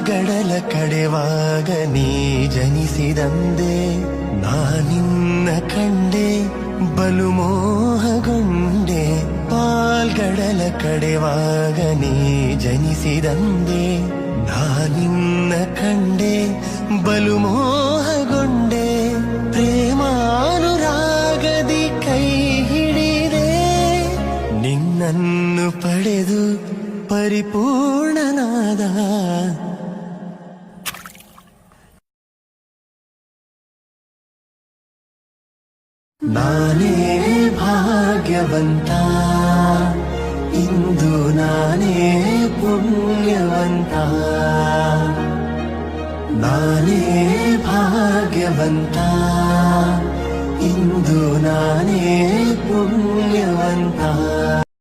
ಪಾಲ್ಗಡಲ ಕಡೆವಾಗ ನೀ ಜನಿಸಿದಂದೆ ನಾನಿನ್ನ ಕಂಡೆ ಬಲು ಮೋಹಗೊಂಡೆ ಪಾಲ್ಗಡಲ ಕಡೆವಾಗ ನೀ ಜನಿಸಿದಂದೆ ನಾನಿನ್ನ ಕಂಡೆ ಬಲು ಮೋಹಗೊಂಡೆ ಪ್ರೇಮಾನುರಾಗದಿ ಕೈ ಹಿಡಿದೆ ನಿನ್ನನ್ನು ಪಡೆದು ಪರಿಪೂರ್ಣನಾದ ನಾನೇ ಭಾಗ್ಯವಂತ ಇಂದು ನಾನೇ ಪುಣ್ಯವಂತ ನಾನೇ ಭಾಗ್ಯವಂತ ಇಂದು ನಾನೇ ಪುಣ್ಯವಂತ